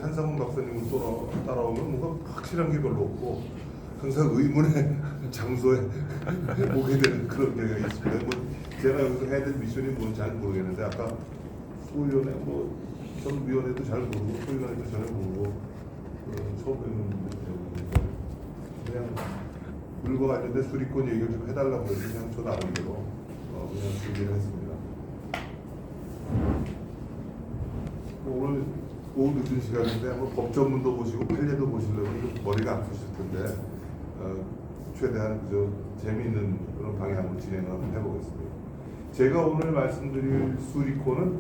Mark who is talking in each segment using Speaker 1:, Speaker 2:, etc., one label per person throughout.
Speaker 1: 한상훈 박사님을 따라오면 뭔가 확실한 게 별로 없고 항상 의문의 장소에 오게 되는 그런 경향이 있습니다. 뭐 제가 여기서 해야 될 미션이 뭔지 잘 모르겠는데 아까 소위원회 전 위원회도 잘 모르고 소위원회도 잘 모르고 처음 뵙는 분들이니까 그냥 물과 관련된 수리권 얘기를 좀 해달라고 해서 그냥 저 나름대로 그냥 준비를 했습니다. 오늘 오후 늦은 시간인데 한번 법전문도 보시고 판례도 보시려면 머리가 아프실 텐데 최대한 재미있는 그런 방향으로 진행을 한번 해보겠습니다. 제가 오늘 말씀드릴 수리권은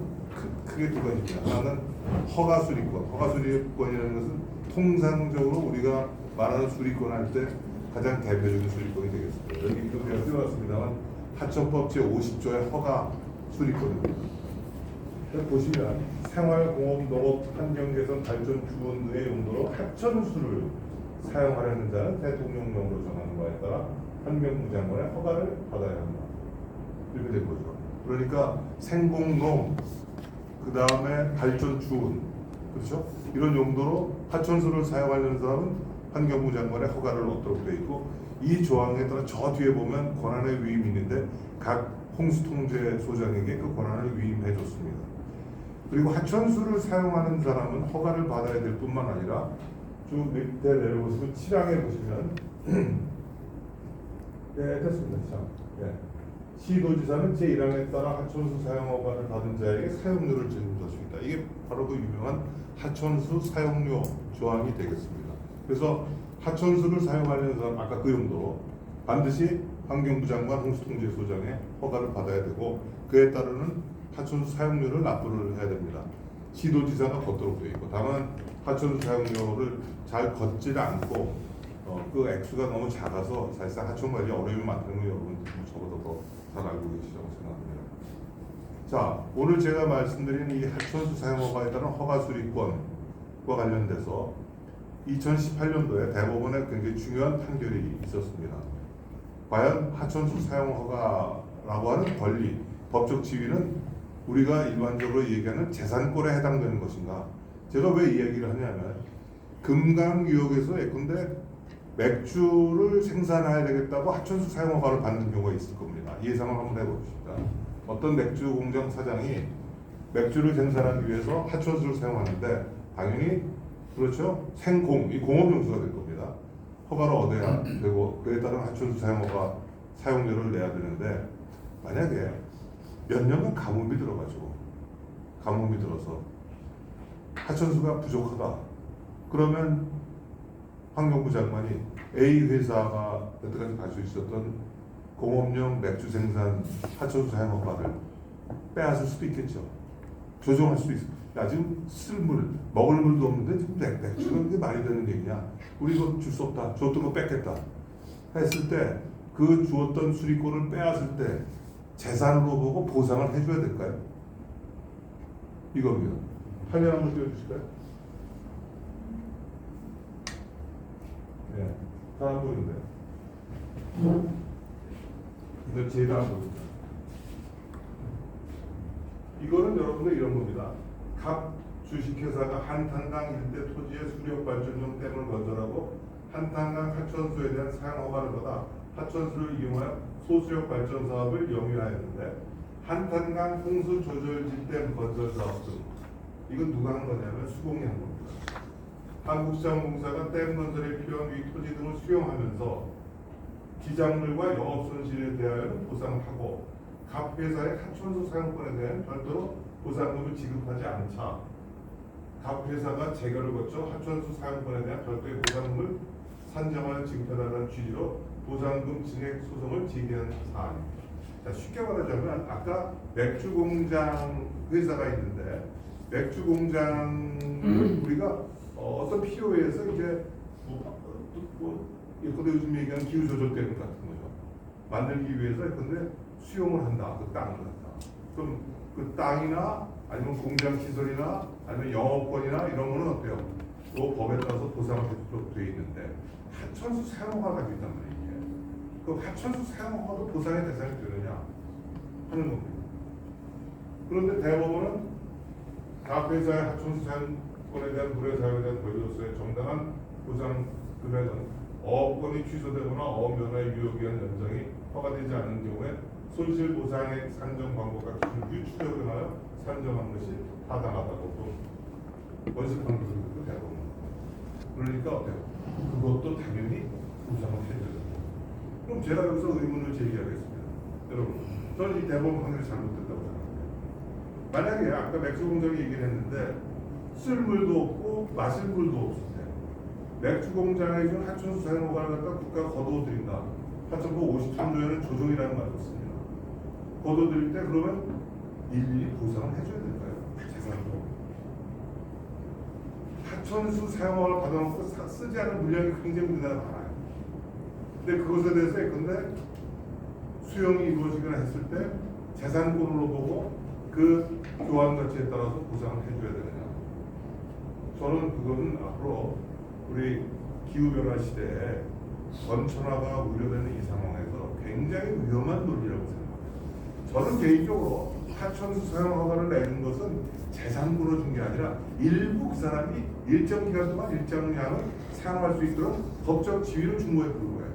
Speaker 1: 크게 두 가지입니다. 하나는 허가 수리권. 허가 수리권이라는 것은 통상적으로 우리가 말하는 수리권 할 때 가장 대표적인 수리권이 되겠습니다. 여기 제가 써놨습니다만 하천법 제50조의 허가 수리권입니다. 보시면 생활, 공업, 농업, 환경 개선, 발전, 주원 등의 용도로 하천수를 사용하려는 자는 대통령령으로 정하는 바에 따라 환경부 장관의 허가를 받아야 한다. 이렇게 된 거죠. 그러니까 생공농, 그 다음에 발전, 주원, 그렇죠? 이런 용도로 하천수를 사용하려는 사람은 환경부 장관의 허가를 얻도록 되어 있고, 이 조항에 따라 저 뒤에 보면 권한의 위임이 있는데 각 홍수통제소장에게 그 권한을 위임해 줬습니다. 그리고 하천수를 사용하는 사람은 허가를 받아야 될 뿐만 아니라 쭉 밑에 내려보시면 7항에 보시면 네, 됐습니다. 참. 네. 시도지사는 제1항에 따라 하천수 사용 허가를 받은 자에게 사용료를 지불할 수 있다. 이게 바로 그 유명한 하천수 사용료 조항이 되겠습니다. 그래서 하천수를 사용하려는 사람, 아까 그 용도로 반드시 환경부 장관 홍수통제소장의 허가를 받아야 되고, 그에 따르는 하천수 사용료를 납부를 해야 됩니다. 시도지사가 걷도록 되어 있고, 다만 하천수 사용료를 잘 걷지 않고 그 액수가 너무 작아서 사실상 하천 관리 어려움이 많다는 걸 여러분 저보다 더 잘 알고 계시라고 생각합니다. 자, 오늘 제가 말씀드린 이 하천수 사용 허가에 따른 허가 수리권과 관련돼서 2018년도에 대법원에 굉장히 중요한 판결이 있었습니다. 과연 하천수 사용 허가라고 하는 권리, 법적 지위는 우리가 일반적으로 얘기하는 재산권에 해당되는 것인가? 제가 왜 이 얘기를 하냐면 금강유역에서 예컨대 맥주를 생산해야 되겠다고 하천수 사용 허가를 받는 경우가 있을 겁니다. 예상을 한번 해봅시다. 어떤 맥주 공장 사장이 맥주를 생산하기 위해서 하천수를 사용하는데 당연히 그렇죠. 이 공업용수가 될 겁니다. 허가를 얻어야 되고 그에 따른 하천수 사용 허가 사용료를 내야 되는데, 만약에 몇 년간 가뭄이 들어가지고 가뭄이 들어서 하천수가 부족하다. 그러면 환경부 장관이 A 회사가 여태까지 가지고 있었던 공업용 맥주 생산 하천수 사용 허가를 빼앗을 수도 있겠죠. 조정할 수도 있어. 야, 지금 쓸 물, 먹을 물도 없는데 지금 맥주가 그게 말이 되는 얘기냐? 우리 이거 줄 수 없다. 줬던 거 뺏겠다. 했을 때 그 주었던 수리권을 빼앗을 때 재산으로 보고 보상을 해줘야 될까요? 이겁니다. 화면 한번 띄워주실까요? 네, 다 안 보이는데. 근데 제가 안 보입니다. 이거는 여러분들 이런 겁니다. 각 주식회사가 한탄강 일대 토지의 수력 발전용 댐을 건설하고 한탄강 하천수에 대한 사용 허가를 받아 하천수를 이용하여 소수력 발전 사업을 영위하였는데, 한탄강 홍수 조절지 댐 건설 사업 등 이건 누가 한 거냐면 수공이 한 겁니다. 한국시장공사가 댐 건설에 필요한 위 토지 등을 수용하면서 기작물과 영업 손실에 대하여는 보상을 하고 각 회사의 하천수 사용권에 대한 별도로 보상금을 지급하지 않자 각 회사가 재결을 거쳐 하천수 사용권에 대한 별도의 보상금을 산정하여 지급해달라는 취지로 보상금 증액 소송을 제기한 사안입니다. 자, 쉽게 말하자면 아까 맥주 공장 회사가 있는데 맥주 공장을 우리가 어떤 필요에 의해서 이제 예컨대 요즘 얘기하는 기후 조절대금 같은 거죠. 만들기 위해서 예컨대 수용을 한다. 그 땅을 갖다. 그럼 그 땅이나 아니면 공장 시설이나 아니면 영업권이나 이런 거는 어때요? 또 법에 따라서 보상을 해주도록 되어 있는데 하천수 사용허가가 있단 말이에요. 그 하천수 사용허가도 보상의 대상이 되느냐 하는 겁니다. 그런데 대법원은 각 회사의 하천수 사용 주권에 대한 불의 사용에 대한 권리로서의 정당한 보상 금액은 어업권이 취소되거나 어업 면허의 유효 기한 연장이 허가되지 않은 경우에 손실 보상의 산정 방법과 기준을 추적을 하여 산정한 것이 타당하다고 또 원칙 판결도 되고 그러니까 어때요? 그것도 당연히 보상을 해줘야 됩니다. 그럼 제가 여기서 의문을 제기하겠습니다. 여러분, 저는 이 대법원 판결이 잘못됐다고 생각합니다. 만약에 아까 맥주 공장이 얘기를 했는데 쓸 물도 없고 마실 물도 없을 때 맥주 공장에 준 하천수 사용 허가를 갖다 국가가 거두어드린다. 하천부 53조에는 조정이라는 말이 있습니다. 거둬들일 때 그러면 일일이 보상을 해줘야 될까요? 재산으로. 하천수 사용을 받아놓고 쓰지 않은 물량이 굉장히 우리나라에 많아요. 근데 그것에 대해서 예컨대 수용이 이루어지거나 했을 때 재산권으로 보고 그 교환 가치에 따라서 보상을 해줘야 되느냐. 저는 그거는 앞으로 우리 기후변화 시대에 전천화가 우려되는 이 상황에서 굉장히 위험한 논리라고 생각합니다. 저는 개인적으로 하천수 사용 허가를 내는 것은 재산권으로 준 게 아니라 일부 그 사람이 일정 기간 동안 일정량을 사용할 수 있도록 법적 지위를 준 거에 불과해요.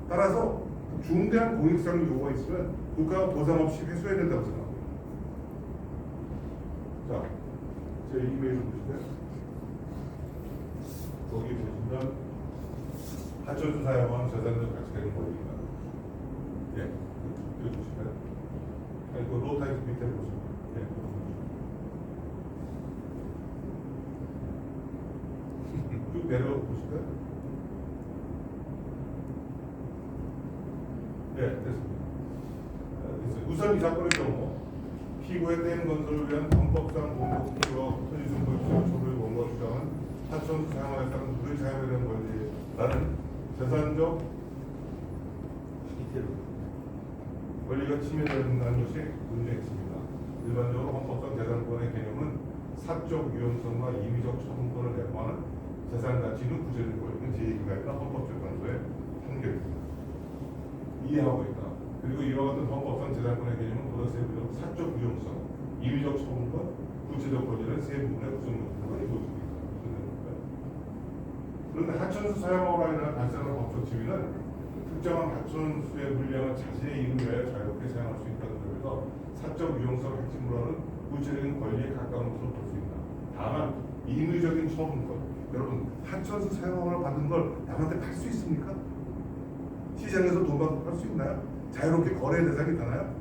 Speaker 1: 따라서 중대한 공익상 요구가 있으면 국가가 보상 없이 회수해야 된다고 생각합니다. 자, 제 이메일 보시면 여기 보시면 하천수 사용한 재산적 가치가 있는 권리입니다. 예, 여기 보시면 그 로타이트 밑에 보시면 예. 쭉 내려가 보실까요? 네, 됐습니다. 우선 이 사건의 경우 피고의 댐 건설을 위한 헌법상 공공기와 토지승벌법 처벌 원고 주장은 하천수 사용에 따른 물의 사용에 대한 권리라는 재산적 권리가 침해된다는 것이 문제의 핵심입니다. 일반적으로 헌법상 재산권의 개념은 사적 유용성과 임의적 처분권을 내포하는 재산 가치는 구제된 권리는 제2기가 있다 헌법재판소의 판결입니다. 이해하고 있다. 그리고 이와 같은 헌법상 재산권의 개념은 보다 세부적 사적 유용성, 임의적 처분권, 구체적 권리는 세 부분의 구성 요소가 이루어지고 있다. 그런데 하천수 사용으로 인한 발생하는 법적 지위는 특정한 하천수의 물량을 자신의 이익을 위하여 자유롭게 사용할 수 있다는 점에서 사적 유용성을 핵심으로 하는 구체적인 권리에 가까운 것으로 볼 수 있다. 다만 임의적인 처분권, 여러분 하천수 사용을 받은 걸 남한테 팔 수 있습니까? 시장에서 돈 받고 팔 수 있나요? 자유롭게 거래 대상이 되나요?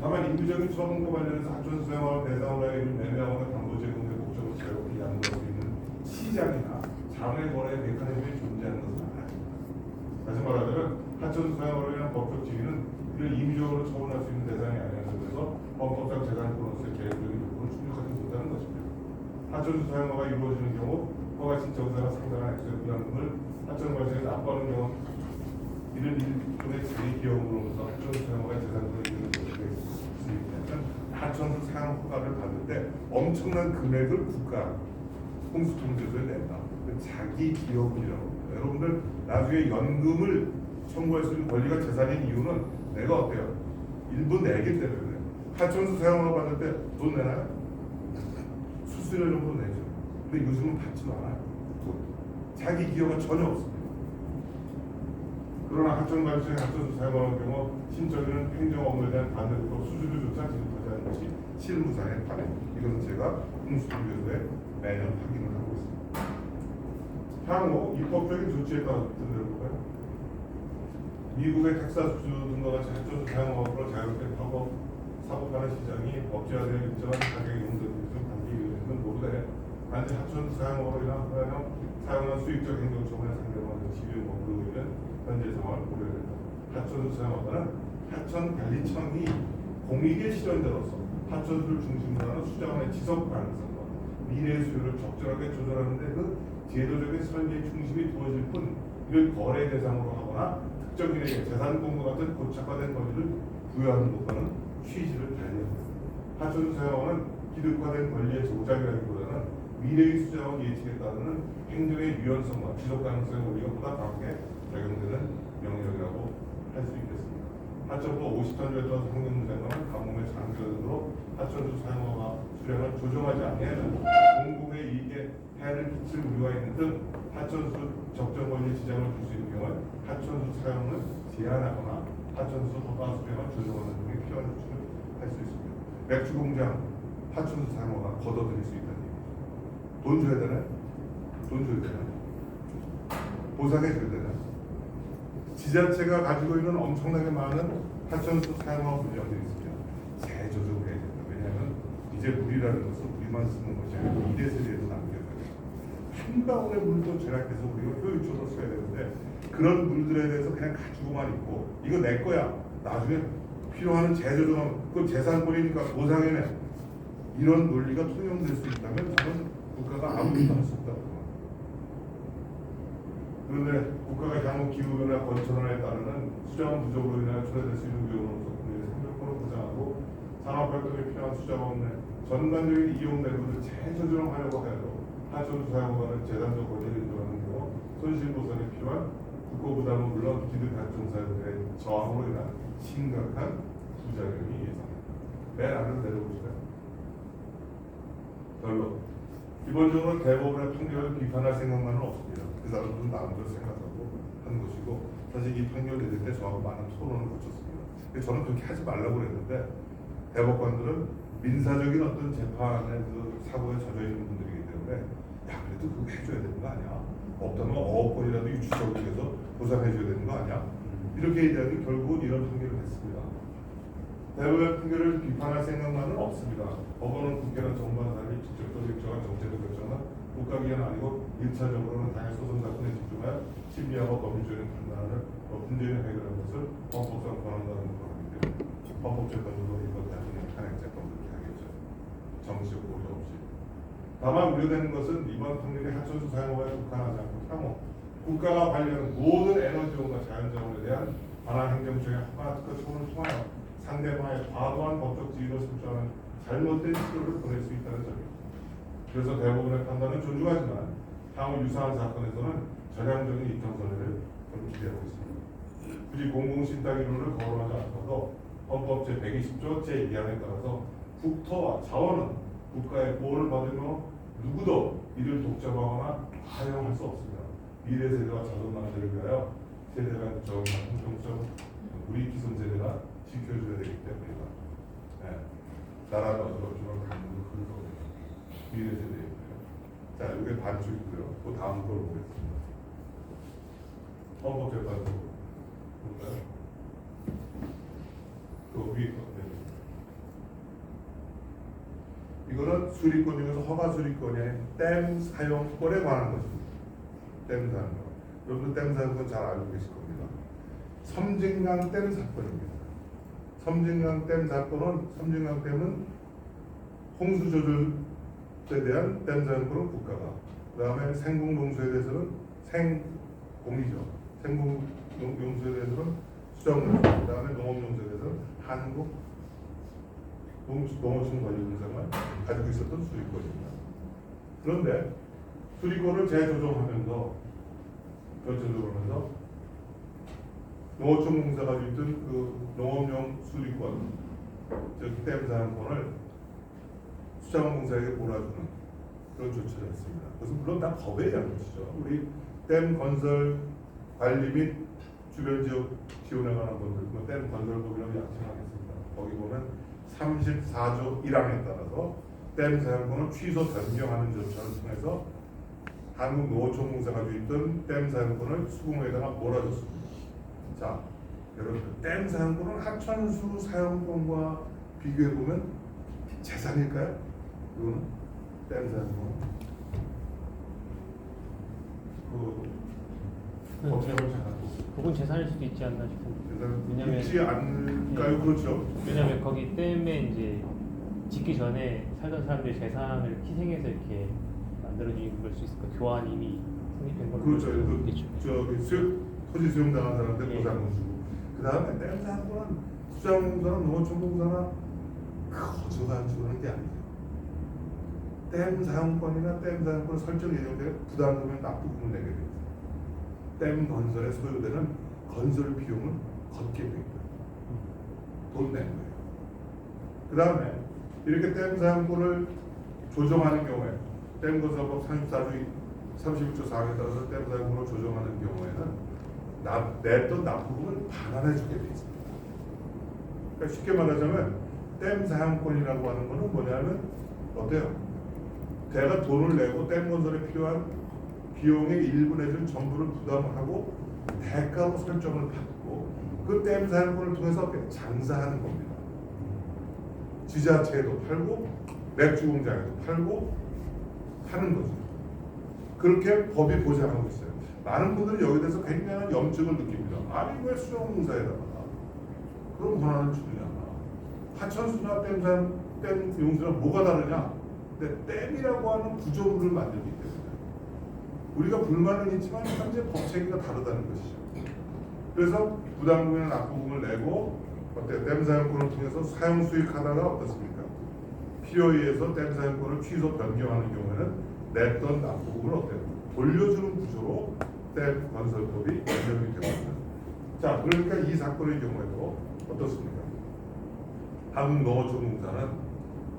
Speaker 1: 다만 임의적인 처분과 관련해서 하천수 사용을 대상으로 하여 매매하거나 담보 제공의 목적으로 자유롭게 양도할 수 있는 시장이나 장외 거래 메커니즘이 존재하는 것은 아닙니다. 다시 말하자면 하천수 사용으로 인한 법적 지위는 이를 임의적으로 처분할 수 있는 대상이 아니라는 점에서 헌법상 재산권으로서의 계획적인 요구를 충족하지 못하는 것입니다. 하천수 사용허가 이루어지는 경우 허가 신청자가 상당한 액수의 부담금을 하천 발생에 납부하는 경우 이를 일종의 자기 기업으로서 하천수 사용허가 재산권을 이루는 것이 있으면 하천수 사용 허가를 받을 때 엄청난 금액을 국가 홍수통제소에 낸다. 자기 기업이라고 합니다. 여러분들 나중에 연금을 청구할 수 있는 권리가 재산인 이유는 내가 어때요? 일부 내기 때문에 하천수 사용을 받을 때 돈 내나요? 수수료 정도 내죠. 근데 요즘은 받지도 않아요. 자기 기여가 전혀 없습니다. 그러나 하천 발생에 하천수 사용하는 경우 신청인은 행정 업무에 대한 반대로 수수료조차 지급하지 않는 것이 실무상의 관행입니다. 이것은 제가 홍수통제소에 매년 확인을 하고 있습니다. 향후 입법적인 조치에 따라 들어볼까요? 미국의 텍사스 주 등과 같이 하천수 사용업으로 자유롭게 사업하는 시장이 법제화되어 일정한 가격의 용도를 단기 이유는 모르되 단지 하천수 사용업으로 인한 사용한 수익적 행정 처분에 상대하는 지위의 법으로 인한 현재 상황을 고려된다. 하천수 사용업은 하천관리청이 공익의 실현자로서 하천수를 중심으로 하는 수자원의 지속 가능성과 미래의 수요를 적절하게 조절하는 데 그 제도적인 설계의 중심이 두어질 뿐 이를 거래 대상으로 하거나 특정인에게 재산권과 같은 고착화된 권리를 부여하는 것과는 취지를 달리합니다. 하천수 사용은 기득화된 권리의 조작이라기보다는 미래의 수자원 예측에 따르는 행정의 유연성과 지속 가능성의 원리가 보다 강하게 적용되는 영역이라고 할 수 있겠습니다. 하천과 50톤이었던 환경문제는 가뭄의 장기화 등으로 하천수 사용과 수량을 조정하지 아니하면 공공의 이익에 해를 끼칠 우려가 있는 등 하천수 적정 권리 지장을 줄 수 있는 경우에 하천수 사용을 제한하거나 하천수 허가 수량을 조정하는 등의 필요한 조치를 할 수 있습니다. 맥주 공장 하천수 사용과 걷어들일 수 있다는 얘기죠. 돈 줘야 되나요? 돈 줘야 되나요? 보상해 줘야 되나요? 지자체가 가지고 있는 엄청나게 많은 하천수 사용과 물량들이 있습니다. 재조정을 해야 된다. 왜냐하면 이제 물이라는 것은 우리만 쓰는 것이 아니고 미래 세대에도 남겨야 돼요. 한 방울의 물도 절약해서 우리가 효율적으로 써야 되는데 그런 물들에 대해서 그냥 가지고만 있고 이거 내 거야. 나중에 필요한 재조정하면 그건 재산권이니까 보상해내. 이런 논리가 통용될 수 있다면 저는 국가가 아무것도 할 수 없다고 봅니다. 그런데 국가가 향후 기후변화 건전화에 따르는 수자원 부족으로 인해 초래될 수 있는 위험으로서 국민의 생존권을 보장하고 산업활동에 필요한 수자원의 전반적인 이용 내부를 재조정하려고 해도 하천수 사용과는 재산적 권리를 인정하는 경우 손실보상에 필요한 국고 부담은 물론 기득 발전사들의 저항으로 인한 심각한 부작용이 예상됩니다. 맨 아래로 내려보실까요? 별로. 기본적으로 대법원의 판결을 비판할 생각만은 없습니다. 그 사람들은 마음대로 생각하고 하는 것이고 사실 이 판결 내릴 때 저하고 많은 토론을 거쳤습니다. 근데 저는 그렇게 하지 말라고 그랬는데 대법관들은 민사적인 어떤 재판의 그 사고에 젖어 있는 분들이기 때문에 야 그래도 그거 해줘야 되는 거 아니야? 없다면 어업권이라도 유치적으로 해서 보상해줘야 되는 거 아니야? 이렇게 얘기하니 결국은 이런 판결을 했습니다. 대법원의 판결을 비판할 생각만은 없습니다. 법원은 국회나 정부와 달리 직접적 결정한 정책을 결정한 국가기관 아니고 1차적으로는 당해 소송 사건에 집중하여 심리하고 법률적인 판단을 문제를 해결하는 것을 헌법상 권한다는 것이기 때문에 헌법재판소도 이것 나중에 탄핵재판 그렇게 하겠죠. 정치적 고려 없이. 다만 우려되는 것은 이번 판결이 하천수 사용법에 국한하지 않고 향후 국가가 관리하는 모든 에너지원과 자연자원에 대한 관할 행정처의 허가 특허 처분을 통하여 상대방의 과도한 법적 지위를 설정하는 잘못된 시도를 보낼 수 있다는 점입니다. 그래서 대법원의 판단은 존중하지만 향후 유사한 사건에서는 전향적인 입장선회를 좀 기대하고 있습니다. 굳이 공공신탁이론을 거론하지 않고도 헌법 제120조 제2항에 따라서 국토와 자원은 국가의 보호를 받으며 누구도 이를 독점하거나 사용할 수 없습니다. 미래 세대와 자손 만들을 위하여 세대간 정의한 공정성 우리 기존 세대가 지켜줘야 되기 때문이다. 네. 나라가 어쩌고저쩌고 강물을 흘러거든요. 미래 세대이고요. 자, 이게 반쪽이고요. 그 다음 걸 보겠습니다. 헌법재판소 볼까요? 그 위에 거. 네. 이거는 수리권 중에서 허가 수리권이 아닌 댐 사용권에 관한 것입니다. 댐 사용권. 여러분들 댐 사용권 잘 알고 계실 겁니다. 섬진강 댐 사건입니다. 섬진강 댐 사건은 섬진강 댐은 홍수 조절에 대한 댐 사용권은 국가가, 그 다음에 생공용수에 대해서는 생공이죠. 생공용수에 대해서는 수정용, 그 다음에 농업용수에 대해서는 한국 농어촌관리공사만 가지고 있었던 수리권입니다. 그런데 수리권을 재조정하면서 결정적으로 하면서 농어촌공사가 가지고 있던 그 농업용 수리권, 즉 댐 사용권을 수자원공사에게 몰아주는 그런 조치를 했습니다. 그래서 물론 다 법에 의한 것이죠. 우리 댐 건설 관리 및 주변 지역 지원에 관한 것들, 댐 건설법이라고 양칭하겠습니다. 거기 보면 34조 1항에 따라서 댐 사용권을 취소 변경하는 절차를 통해서 한국농어촌공사가 가지고 있던 댐 사용권을 수공에다가 몰아줬습니다. 자, 여러분, 댐 사용권은 하천수 사용권과 비교해보면 재산일까요? 이거는 댐 사용권.
Speaker 2: 그건 재산일 수도 있지 않나 싶은데. 왜냐면
Speaker 1: 있지 않을까요? 그렇죠.
Speaker 2: 왜냐면 거기 댐에 이제 짓기 전에 살던 사람들의 재산을 희생해서 이렇게 만들어진 걸 수 있을까? 교환 이미 성립된 걸로.
Speaker 1: 그렇죠.
Speaker 2: 있겠죠.
Speaker 1: 저기 토지 수용 당한 사람들
Speaker 2: 예.
Speaker 1: 보상금 주고. 그 다음에 댐 사용권은 수자원공사나 농어촌공사나 거저가 주는 게 아니죠. 댐 사용권이나 댐 사용권 설정 예정된 부담금의 납부금을 내게 됩니다. 댐 건설에 소요되는 건설 비용은 걷게 됩니다. 돈 낸 거예요. 그 다음에 이렇게 댐 사용권을 조정하는 경우에 댐건설법 34조 31조 4항에 따라서 댐 사용권을 조정하는 경우에는 냈던 납부금을 반환해주게 돼 있습니다. 그러니까 쉽게 말하자면 댐 사용권이라고 하는 거는 뭐냐면 어때요? 내가 돈을 내고 댐 건설에 필요한 비용의 일부 내지는 전부를 부담하고 대가로 설정을 받고 그 댐 사용권을 통해서 장사하는 겁니다. 지자체에도 팔고 맥주 공장에도 팔고 하는 거죠. 그렇게 법이 보장하고 있어요. 많은 분들이 여기에 대해서 굉장한 염증을 느낍니다. 아니 왜 수영공사에다가 그런 권한을 주느냐. 하천수나 댐 용수랑 뭐가 다르냐. 근데 댐이라고 하는 구조물을 만들기 때문에 우리가 불만은 있지만 현재 법 체계가 다르다는 것이죠. 그래서 부담금이나 납부금을 내고 댐 사용권을 통해서 사용 수익하다가 어떻습니까? 필요에 의해서 댐 사용권을 취소 변경하는 경우에는 냈던 납부금을 돌려주는 구조로 댐 건설법이 적용이 됩니다. 자, 그러니까 이 사건의 경우에도 어떻습니까? 한국농어촌공사는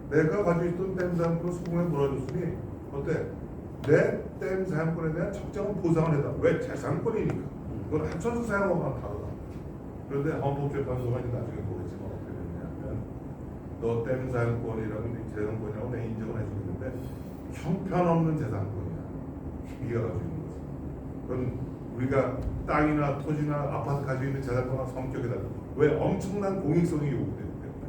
Speaker 1: 내가 가지고 있던 댐 사용권을 수공에 몰아줬으니 어때? 내 댐 사용권에 대한 적정한 보상을 해다. 왜? 재산권이니까. 그건 하천수 사용하고는 다르다. 그런데 헌법재판소가 이제 나중에 보겠지만 어떻게 됐냐면 너 댐 사용권이라고 재산권이라고 내 인정을 해주고 있는데 형편없는 재산권이야. 네가 가지고 있는 거지. 그건 우리가 땅이나 토지나 아파트 가지고 있는 재산권과 성격에 달라. 왜? 엄청난 공익성이 요구되기 때문에.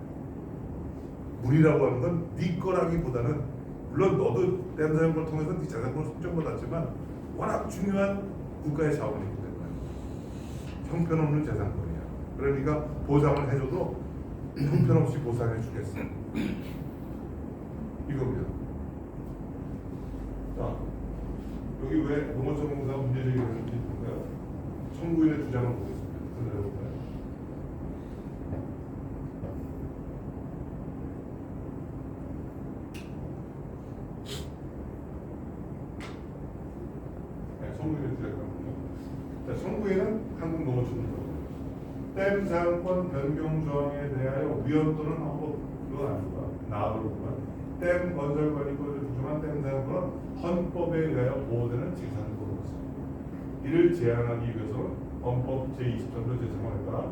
Speaker 1: 물이라고 하는 건 네 거라기보다는 물론 너도 댐 사용권을 통해서 네 재산권을 속정받았지만 워낙 중요한 국가의 자원이기 때문에 형편없는 재산권이야. 그러니까 보상을 해줘도 형편없이 보상해 주겠어. 이겁니다. 자, 여기 왜 농어촌공사가 문제 제기했는지 볼까요? 청구인의 주장을 보겠습니다. 들어볼까요? 네, 청구인의 주장이거든요. 자, 청구인은 한국농어촌공사. 댐 사용권 변경 조항에 대하여 위헌 또는 헌법으로 아니고 나으로 보면 댐 건설관리권을 규정한 댐 사용권은 헌법에 의하여 보호되는 재산권으로서 이를 제한하기 위해서는 헌법 제23조 제3항에 따라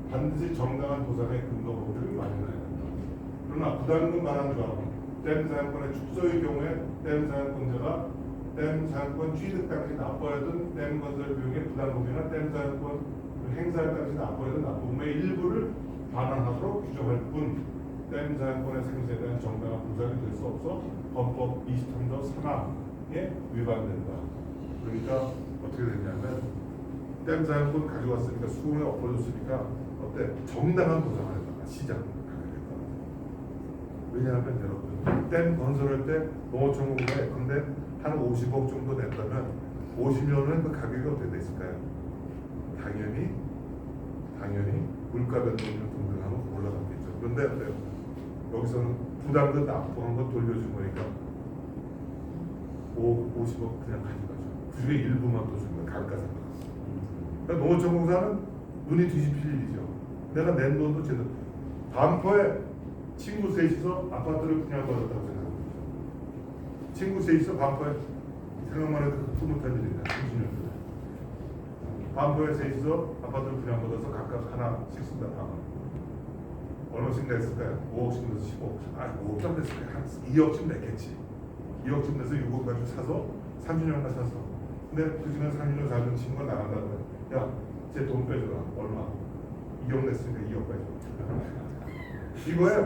Speaker 1: 반드시 정당한 보상의 근거 법률을 마련해야 된다. 그러나 부담금 반환 조항은 댐 사용권의 축소의 경우에 댐 사용권자가 댐 사용권 취득 당시 납부하였던 댐 건설 비용의 부담금이나 댐 사용권 행사할 당시 납부하였던 납부금의 일부를 반환하도록 규정할 뿐 댐 사용권의 생사에 대한 정당한 보상이 될 수 없어 헌법 23조 3항에 위반된다. 그러니까 어떻게 됐냐면 댐 사용권 가져왔으니까 수공에 엎어졌으니까 어때? 정당한 보상을 했다. 시장 가격에 따라. 왜냐하면 여러분 댐 건설할 때 농어촌공사에 근데 한 50억 정도 냈다면 50년은 그 가격이 어떻게 됐을까요? 당연히 물가 변동률 등등하고 올라갔겠죠. 그런데 어때요? 여기서는 부담금 납부한 거 돌려준 거니까 50억 그냥 가져가죠. 그중에 일부만 또 준 거야. 감가상각. 그러니까 농어촌공사는 눈이 뒤집힐 일이죠. 내가 낸 돈도 제대로 반포에 친구 셋이서 아파트를 분양받았다고 생각합니다. 친구 셋이서 반포에 생각만 해도 흐뭇한 일입니다. 30년 전에. 반포에 셋이서 아파트를 분양받아서 각각 하나씩 쓴다. 방은. 얼마씩 냈을까요? 5억씩 내서 15억. 5억쯤 냈을까요? 한 2억쯤 냈겠지. 2억쯤 내서 6억 가지고 사서 30년간 사서. 근데 그 시간 30년 살던 친구가 나간다고 해. 야, 제 돈 빼줘라. 얼마? 2억 냈으니까 2억 빼줘. 이거예요.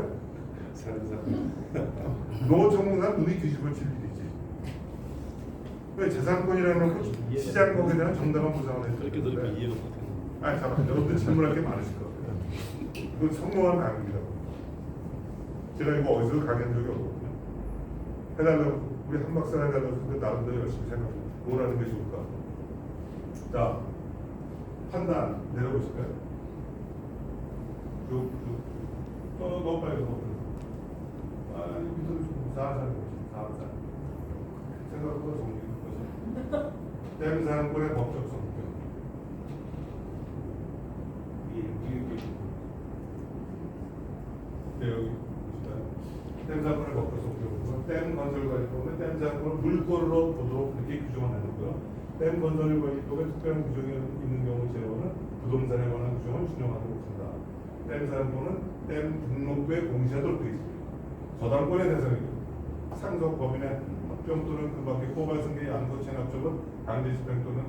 Speaker 1: 농어촌공사는 눈이 뒤집어질 일이지. 왜 재산권이라는 건 시장 거기에 대한 정당한 보상을 해줘야
Speaker 3: 그렇게 들으면 이해가 못해요.
Speaker 1: 아니 잠깐 여러분들 질문할 게 많으실 것 같아요. 이건 성공한 강의입니다. 제가 이거 어디서 강의한 적이 없거든요. 해달라고 우리 한 박사 해달라고 그 나름대로 열심히 생각해. 뭘 하는 게 좋을까? 자, 판단 내려보실까요? 너무 빨리 밑으로 좀 살살 생각보다 정리된 거죠. 댐 사용권의 법적 성격. 댐 자금을 물건으로 보도록 그렇게 규정을 해놓고요. 댐 건설 관리법에 특별한 규정이 있는 경우 제로는 부동산에 관한 규정을 준용하도록 한다. 댐 사용권은 댐 등록부에 공시하도록 되어 있습니다. 저당권의 대상이고 상속 법인의 합병 또는 그 밖에 포괄승계의 양도 체납적은 강제 집행 또는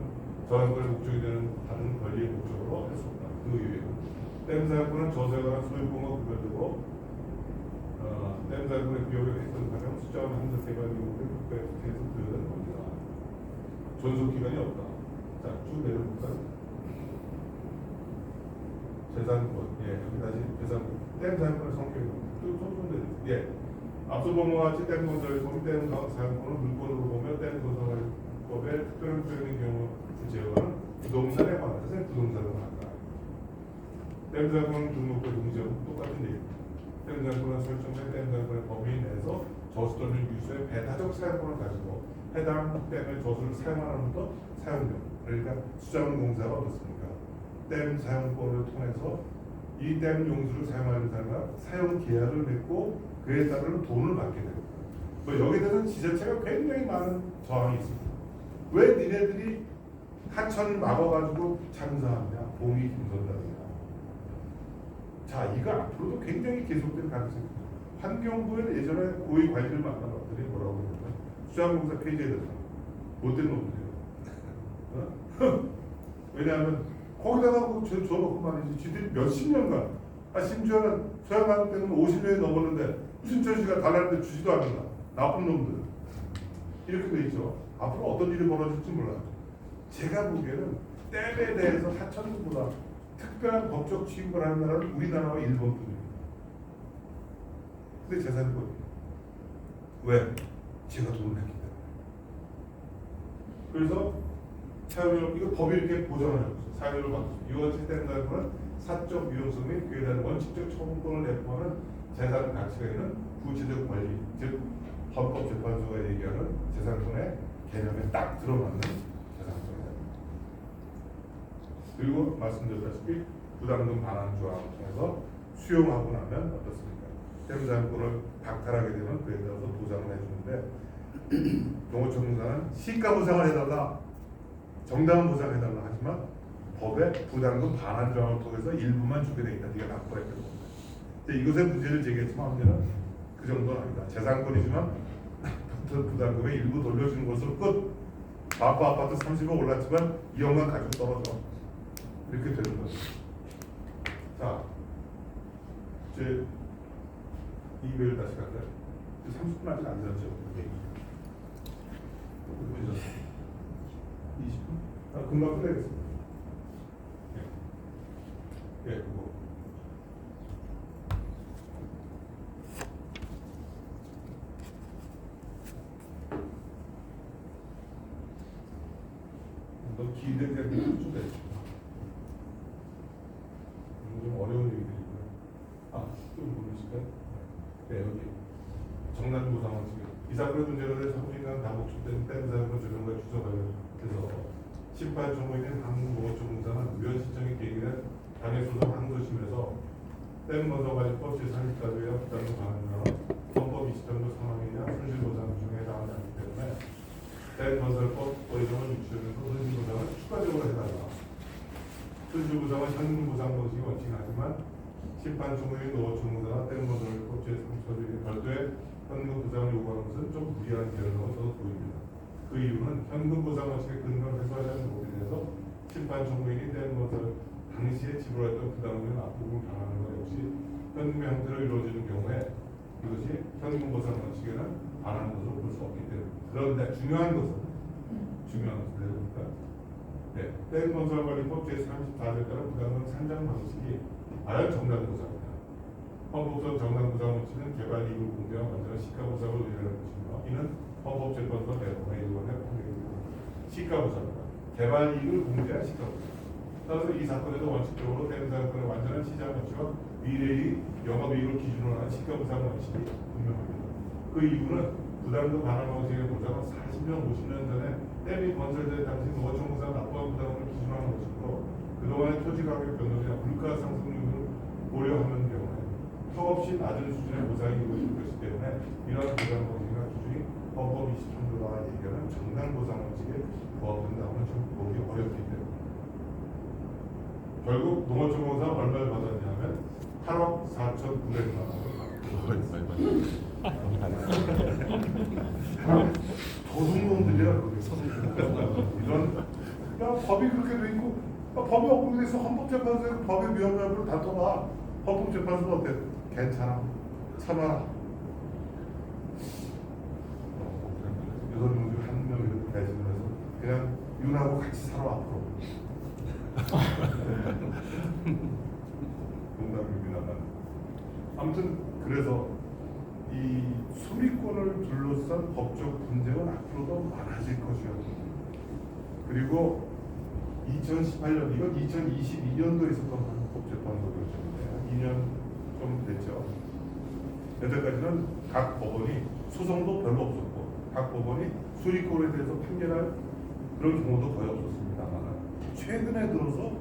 Speaker 1: 저당권의 목적이 되는 다른 권리의 목적으로 할 수 없다. 그 이유에는 댐 사용권은 저소에 관한 소유권과 구별되고 댐 사용권의 비용을 했던 가령 수자원 함정 개발 비용을 국가에 국회에서 부여되는 겁니다. 존속 기간이 없다. 자, 쭉 내려볼까요? 재산권, 예, 여기 다시 재산권, 댐 사용권의 성격이 좀 예, 앞서 본 것과 같이 댐 건설법이 댐 사용권을 물건으로 보며 댐 건설법의 특별한 규정인 경우 제어는 부동산에 관한 것은 부동산으로 한다. 댐 사용권 등록과 공시하고 똑같은 얘기. 댐 사용권은 설정된 댐 사용권의 범위 내에서 저수 또는 유수의 배타적 사용권을 가지고 해당 댐의 저수를 사용하는부터 사용료, 그러니까 수자원 공사가 어떻습니까? 댐 사용권을 통해서 이 댐 용수를 사용하는 사람과 사용 계약을 맺고 그에 따른 돈을 받게 됩니다. 뭐 여기에 대해서는 지자체가 굉장히 많은 저항이 있습니다. 왜 니네들이 하천 막아가지고 장사하냐, 공익 김선달이냐. 자, 이거 앞으로도 굉장히 계속될 가능성이 있습니다. 환경부는 예전에 고위 관리를 만나봤더니 뭐라고 그러냐면 수자원공사 폐지해야 된다. 못된 놈들이에요. 왜냐하면 거기다가 줘놓고 말이지 지들이 몇십 년간 심지어는 소양하는 때는 50년이 넘었는데 무슨 전시가 달라는데 주지도 않는다. 나쁜 놈들. 이렇게 돼 있죠. 앞으로 어떤 일이 벌어질지 몰라요. 제가 보기에는 댐에 대해서 하천보다 특별한 법적 취급을 하는 나라는 우리나라와 일본뿐이에요. 근데 재산권이에요. 왜? 제가 돈을 냈기 때문에. 그래서 사유를 이거 법이 이렇게 보장을 해줬어요. 사유를 받습니다. 이와 같이 댐 사유는 사적 유용성 및 그에 대한 원칙적 처분권을 내포하는 재산 가치가 있는 구체적 권리, 즉 헌법재판소가 얘기하는 재산권의 개념에 딱 들어맞는 재산권이다. 그리고 말씀드렸다시피 부담금 반환 조항을 통해서 수용하고 나면 어떻습니까? 댐 사용권을 박탈하게 되면 그에 따라서 보상을 해주는데 농어촌공사는 시가 보상을 해달라, 정당한 보상을 해달라 하지만 법에 부담금 반환 조항을 통해서 일부만 주게 돼 있다. 네가 납부했던 겁니다. 이것의 문제를 제기했지만 문제는 그 정도는 아니다. 재산권이지만 부담금의 일부 돌려주는 것으로 끝. 마포 아파트 30억 올랐지만 2억만 가지고 떨어져. 이렇게 되는 거죠. 자, 이제 2배를 다시 갈까요? 30분 아직 안 되었죠? 네. 20분? 아, 금방 끝내겠습니다. 예, 그거. 너무 기대되는 좀 되죠. 좀 어려운 얘기들이고요. 아, 좀 모르실까요? 네, 여기 정난보상원 지금 이 사건의 문제로 대해 사무진과는 다 목축된 댐 사용권 조정과 주소관련해서 심판 전문인 한국농어촌공사는 위원 신청이 계기된 당해소송 항소심에서 댐 건설관리법 제34조의 부담금 반환과 헌법 23조 3항이냐 손실보상 중에 해당하지 않기 때문에 댐 건설법 조정을 유치하면서 손실보상을 추가적으로 해달라. 손실보상은 현금보상 방식이 원칙이 하지만 심판 전문인 농어촌공사가 댐 건설법 제34조의 별도의 현금 보상을 요구하는 것은 좀 무리한 결론으로 저도 보입니다. 그 이유는 현금 보상 원칙의 근거를 해소하자는 법에 대해서 심판 전문인이 댐 건설 당시에 지불했던 부담금의 앞부분을 반환하는 것 역시 현금의 형태로 이루어지는 경우에 이것이 현금 보상 원칙에는 반하는 것으로 볼 수 없기 때문입니다. 그런데 중요한 것은 내려볼까요? 네, 댐 건설관리법 제34조에 따른 부담금 산정 방식이 과연 정당보상이다. 헌법상 정당보상 원칙은 개발 이익을 공개한 완전한 시가보상을 의뢰하는 것이며 이는 헌법재판소 내부의 일본의 판결입니다. 시가보상이다. 개발 이익을 공개한 시가보상. 따라서 이 사건에도 원칙적으로 댐 사건의 완전한 시장 원칙과 미래의 영업이익을 기준으로 하는 시가보상 원칙이 분명합니다. 그 이유는 부담금 반환 방식의 보장은 40년, 50년 전에 댐이 건설될 당시 농어촌공사가 납부한 부담금을 기준으로 하는 것이므로 그동안의 토지 가격 변동이나 물가 상승률을 고려하는 경우에 턱없이 낮은 수준의 보상이 이루어질 것이기 때문에 이러한 보상 방식이나 기준이 헌법 23조가 얘기하는 정당보상 원칙에 부합된다고는 좀 보기 어렵기 때문에 결국 농어촌공사 얼마를 받았냐면 8억 4,900만 원을 도둑놈들이야 거기서 이런 야 법이 그렇게 돼 있고 법이 없고 돼서 헌법재판소에서 법의 위험 여부를 다퉈봐. 헌법재판소가 어때? 괜찮아 참아. 유선용들 한 명이라도 배신해서 그냥 윤하고 같이 살아 앞으로. 농담입니다만 아무튼 그래서 이 소리권을 둘러싼 법적 분쟁은 앞으로도 많아질 것이요. 그리고 2018년 이건 2022년도에 있었던 헌법재판소 결정인데 2년 좀 됐죠. 여태까지는 각 법원이 소송도 별로 없었고 각 법원이 소리권에 대해서 판결할 그런 경우도 거의 없었습니다만 최근에 들어서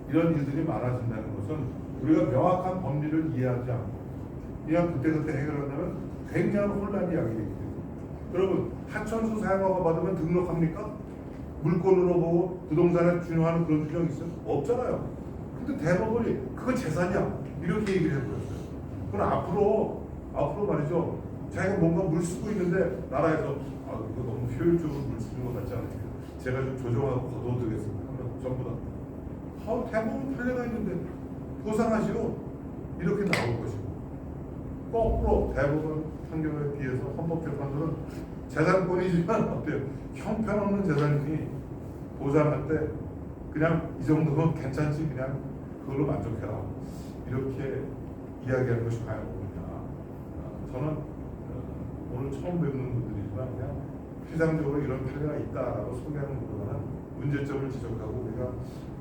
Speaker 1: 이런 일들이 많아진다는 것은 우리가 명확한 법리를 이해하지 않고 그냥 그때그때 해결한다면 굉장한 혼란이 야기되기 때문에 여러분 하천수 사용허가 받으면 등록합니까? 물건으로 보고 부동산에 준용하는 그런 규정이 있어요? 없잖아요. 근데 대법원이 그건 재산이야 이렇게 얘기를 해버렸어요. 그럼 앞으로 말이죠. 자기가 뭔가 물 쓰고 있는데 나라에서 아 이거 너무 효율적으로 물 쓰는 것 같지 않아요? 제가 좀 조정하고 거둬두겠습니다. 하면 전부 다 대법원 판례가 있는데 보상하시오 이렇게 나올 것이고 거꾸로 대법원 판결에 비해서 헌법재판소는 재산권이지만 어때요? 형편없는 재산이니 보상할 때 그냥 이 정도면 괜찮지 그냥 그걸로 만족해라 이렇게 이야기하는 것이 과연 옳으냐. 저는 오늘 처음 뵙는 분들이지만 그냥 피상적으로 이런 판례가 있다라고 소개하는 것보다는 문제점을 지적하고 우리가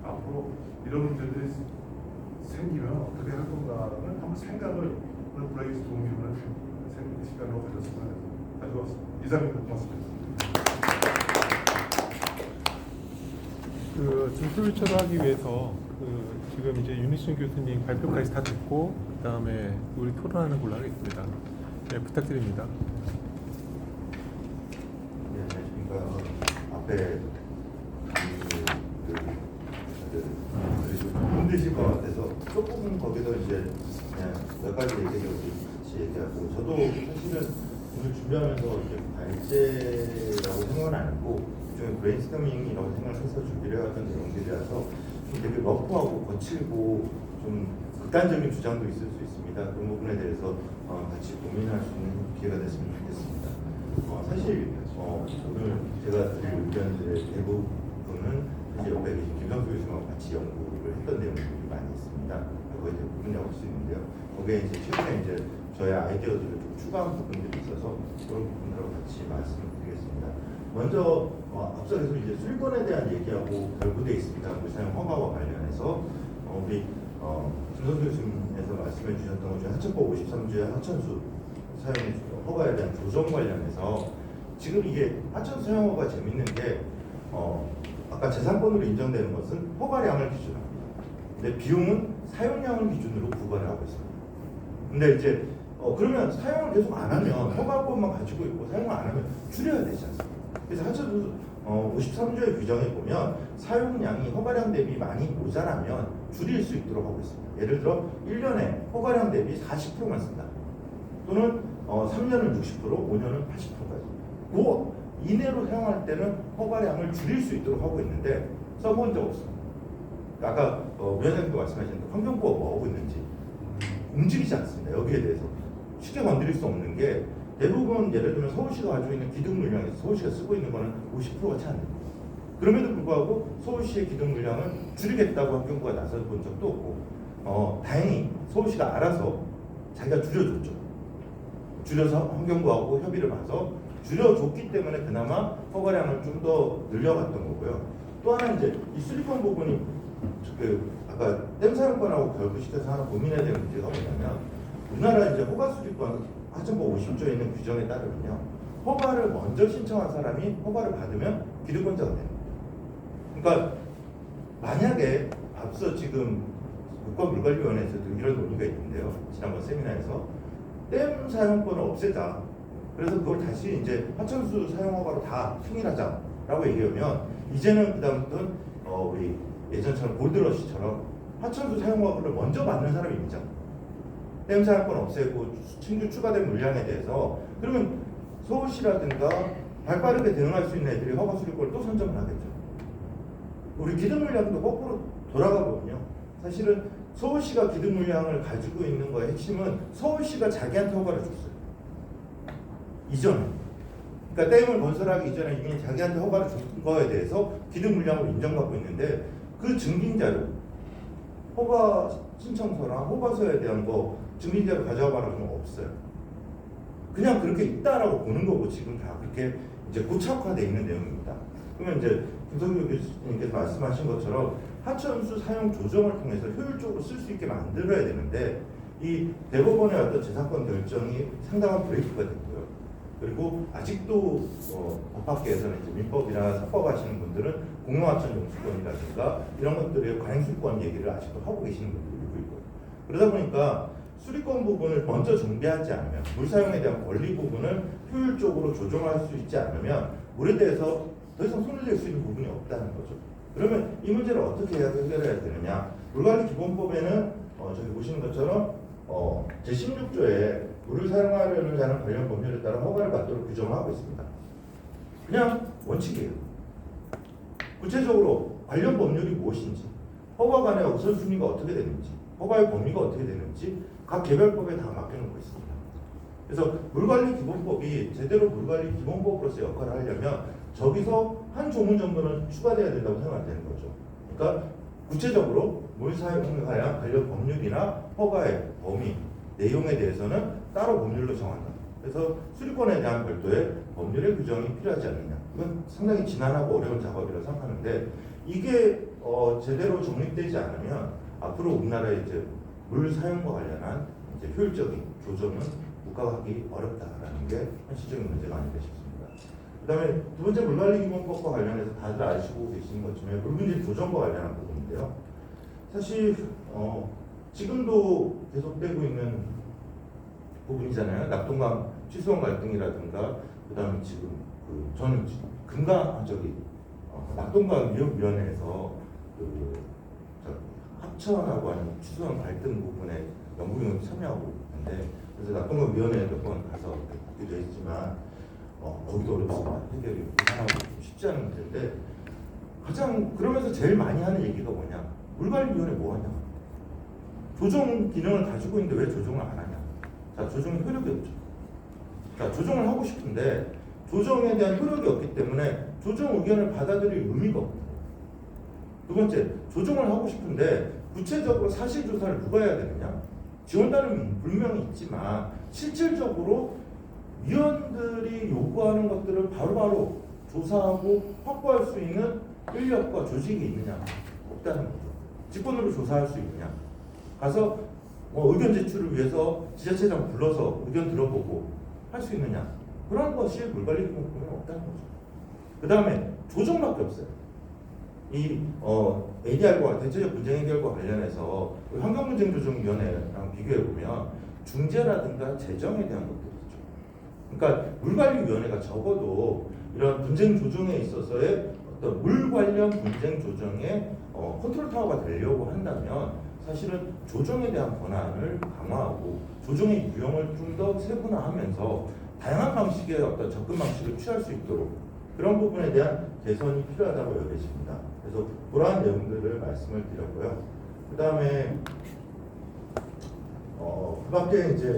Speaker 1: 앞으로 이런 문제들이 생기면 어떻게 할 건가라는 한번 생각을 브레인스토밍을 시간으로 가졌으면 가져왔습니다. 이상입니다. 고맙습니다.
Speaker 3: 좀 소유처를 하기 위해서 지금 이제 윤희순 교수님 발표까지 다 듣고 그다음에 우리 토론하는 걸로 하겠습니다. 네, 부탁드립니다.
Speaker 4: 네, 안녕하십니까. 앞에 힘드실 것 같아서 조금 거기서 이제 그냥 몇 가지 얘기를 같이 얘기하고 저도 사실은 오늘 준비하면서 이제 발제라고 생각은 안 했고 일종의 브레인스토밍이라고 생각해서 준비를 해왔던 내용들이라서 좀 되게 러프하고 거칠고 좀 극단적인 주장도 있을 수 있습니다. 그런 부분에 대해서 같이 고민할 수 있는 기회가 됐으면 좋겠습니다. 사실 오늘 제가 드릴 의견들의 대부분은 이제 옆에 계신 김성수 교수님하고 같이 연구를 했던 내용들이 많이 있습니다. 거의 대부분이라고 할 수 있는데요. 거기에 이제 최근에 이제 저의 아이디어들을 좀 추가한 부분들이 있어서 그런 부분들하고 같이 말씀을 드리겠습니다. 먼저 앞서서 이제 수리권에 대한 얘기하고 결부되어 있습니다. 물사용 허가와 관련해서 우리 김성수 교수님께서 말씀해 주셨던 것 중에 하천법 53조의 하천수 사용 허가에 대한 조정 관련해서 지금 이게 하천수 사용 허가 재밌는 게 아까 재산권으로 인정되는 것은 허가량을 기준으로 합니다. 근데 비용은 사용량을 기준으로 부과를 하고 있습니다. 근데 이제 그러면 사용을 계속 안 하면 허가권만 가지고 있고 사용을 안 하면 줄여야 되지 않습니까? 그래서 하천수 53조의 규정에 보면 사용량이 허가량 대비 많이 모자라면 줄일 수 있도록 하고 있습니다. 예를 들어 1년에 허가량 대비 40%만 쓴다. 또는 3년은 60%, 5년은 80%까지. 그 이내로 사용할 때는 허가량을 줄일 수 있도록 하고 있는데 써본 적 없습니다. 아까 위원장님도 말씀하셨는데 환경부가 뭐 하고 있는지 움직이지 않습니다. 여기에 대해서 쉽게 건드릴 수 없는 게 대부분 예를 들면 서울시가 가지고 있는 기둥 물량에서 서울시가 쓰고 있는 거는 50%가 채 안 됩니다. 그럼에도 불구하고 서울시의 기둥 물량을 줄이겠다고 환경부가 나서 본 적도 없고 다행히 서울시가 알아서 자기가 줄여줬죠. 줄여서 환경부하고 협의를 봐서 줄여줬기 때문에 그나마 허가량을 좀 더 늘려갔던 거고요. 또 하나 이제 이 수리권 부분이 아까 댐 사용권하고 결부시켜서 하나 고민해야 되는 문제가 뭐냐면 우리나라 이제 허가 수리권 하천법 50조에 있는 규정에 따르면요. 허가를 먼저 신청한 사람이 허가를 받으면 기득권자가 됩니다. 그러니까 만약에 앞서 지금 국가물관리위원회에서도 이런 논의가 있는데요. 지난번 세미나에서 댐 사용권을 없애자. 그래서 그걸 다시 이제 하천수 사용허가로 다 통일하자라고 얘기하면 이제는 그다음부터는 우리 예전처럼 골드러시처럼 하천수 사용허가를 먼저 받는 사람이 있잖아. 댐 사용권 없애고 신규 추가된 물량에 대해서 그러면 서울시라든가 발빠르게 대응할 수 있는 애들이 허가 수리권을 또 선점을 하겠죠. 우리 기득 물량도 거꾸로 돌아가거든요. 사실은 서울시가 기득 물량을 가지고 있는 거의 핵심은 서울시가 자기한테 허가를 줬어요. 이전에. 그러니까 댐을 건설하기 이전에 이미 자기한테 허가를 준 거에 대해서 기득 물량을 인정받고 있는데 그 증빙 자료, 허가 신청서랑 허가서에 대한 거 증빙 자료 가져와 봐라 그러면 없어요. 그냥 그렇게 있다라고 보는 거고 지금 다 그렇게 이제 고착화되어 있는 내용입니다. 그러면 이제 김성규 교수님께서 말씀하신 것처럼 하천수 사용 조정을 통해서 효율적으로 쓸 수 있게 만들어야 되는데 이 대법원의 어떤 재산권 결정이 상당한 브레이크가 됐고요. 그리고 아직도 법학계에서는 이제 민법이나 사법 하시는 분들은 공용하천 용수권이라든가 이런 것들의 관행수권 얘기를 아직도 하고 계시는 분들이 있고요. 그러다 보니까 수리권 부분을 먼저 정비하지 않으면 물 사용에 대한 권리 부분을 효율적으로 조정할 수 있지 않으면 물에 대해서 더 이상 손을 댈 수 있는 부분이 없다는 거죠. 그러면 이 문제를 어떻게 해결해야 되느냐? 물관리기본법에는 저기 보시는 것처럼 제16조에 물을 사용하려는 하는 관련 법률에 따라 허가를 받도록 규정을 하고 있습니다. 그냥 원칙이에요. 구체적으로 관련 법률이 무엇인지, 허가 간의 우선순위가 어떻게 되는지, 허가의 범위가 어떻게 되는지 각 개별법에 다 맡겨놓고 있습니다. 그래서 물관리기본법이 제대로 물관리기본법으로서 역할을 하려면 저기서 한 조문 정도는 추가돼야 된다고 생각이 되는 거죠. 그러니까 구체적으로 물 사용에 관한 관련 법률이나 허가의 범위, 내용에 대해서는 따로 법률로 정한다. 그래서 수리권에 대한 별도의 법률의 규정이 필요하지 않느냐. 이건 상당히 지난하고 어려운 작업이라고 생각하는데 이게 제대로 정립되지 않으면 앞으로 우리나라의 이제 물 사용과 관련한 이제 효율적인 조정은 묵과하기 어렵다라는 게 현실적인 문제가 아닐까 싶습니다. 그다음에 두 번째 물관리기본법과 관련해서 다들 아시고 계시는 것처럼 물분질 조정과 관련한 부분인데요. 사실 지금도 계속되고 있는 부분이잖아요. 낙동강 취수원 갈등이라든가 그다음에 지금 저는 낙동강 위협위원회에서 합천하고 아니면 취수원 갈등 부분에 연구위원이 참여하고 있는데 그래서 낙동강 위원회에 몇 번 가서 뵙기도 했지만 거기도 어렵습니다. 해결이 하나도 쉽지 않은 문제인데 가장 그러면서 제일 많이 하는 얘기가 뭐냐? 물관리위원회 뭐 하냐? 조정 기능을 가지고 있는데 왜 조정을 안 하냐? 자, 조정이 효력이 없죠. 자, 조정을 하고 싶은데 조정에 대한 효력이 없기 때문에 조정 의견을 받아들일 의미가 없다. 두 번째, 조정을 하고 싶은데 구체적으로 사실 조사를 누가 해야 되느냐? 지원단은 분명히 있지만 실질적으로 위원들이 요구하는 것들을 바로바로 조사하고 확보할 수 있는 인력과 조직이 있느냐? 없다는 거죠. 직권으로 조사할 수 있느냐? 가서 의견 제출을 위해서 지자체장 불러서 의견 들어보고 할 수 있느냐? 그런 것이 물관리기본법에 없다는 거죠. 그 다음에 조정밖에 없어요. 이 ADR과 대체적 분쟁 해결과 관련해서 환경분쟁조정위원회랑 비교해 보면 중재라든가 재정에 대한 것들이죠. 그러니까 물관리위원회가 적어도 이런 분쟁 조정에 있어서의 어떤 물 관련 분쟁 조정의 컨트롤 타워가 되려고 한다면 사실은 조정에 대한 권한을 강화하고 조정의 유형을 좀 더 세분화하면서 다양한 방식의 어떤 접근 방식을 취할 수 있도록 그런 부분에 대한 개선이 필요하다고 여겨집니다. 그래서 그러한 내용들을 말씀을 드렸고요. 그 다음에 그 밖에 이제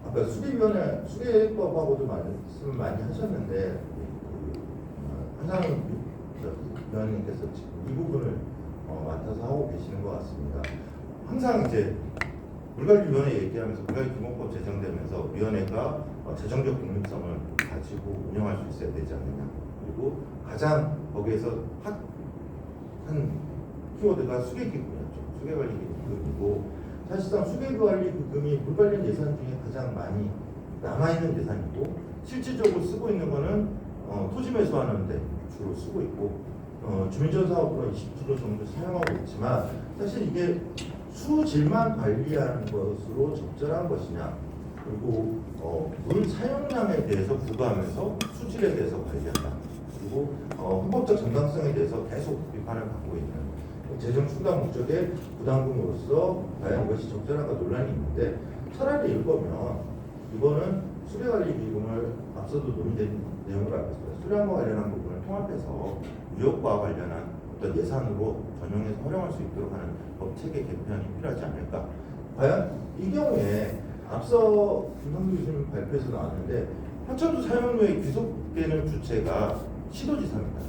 Speaker 4: 아까 수계법하고도 말씀 많이 하셨는데 한상 위원님께서 지금 이 부분을 맡아서 하고 계시는 것 같습니다. 항상 이제 물관리위원회 얘기하면서 물관리기본법 제정되면서 위원회가 재정적 독립성을 가지고 운영할 수 있어야 되지 않느냐. 그리고 가장 거기에서 한 키워드가 수계기금이었죠. 수계관리기금이고 사실상 수계관리기금이 물 관련 예산 중에 가장 많이 남아있는 예산이고 실질적으로 쓰고 있는 거는 토지 매수하는 데 주로 쓰고 있고 주민전 사업으로 20% 정도 사용하고 있지만 사실 이게 수질만 관리하는 것으로 적절한 것이냐 그리고 물 사용량에 대해서 부과하면서 수질에 대해서 관리한다. 그리고 헌법적 정당성에 대해서 계속 비판을 받고 있는 재정 충당 목적의 부담금으로서 과연 이것이 적절한가 논란이 있는데 차라리 이거는 수레관리비용을 앞서도 논의된 내용으로 알고 있습니다. 수량과 관련한 부분을 통합해서 무역과 관련한 어떤 예산으로 전용해서 활용할 수 있도록 하는 법 체계 개편이 필요하지 않을까. 과연 이 경우에 앞서 김성주 교수님 발표에서 나왔는데 하천수 사용료에 귀속되는 주체가 시도지사입니다.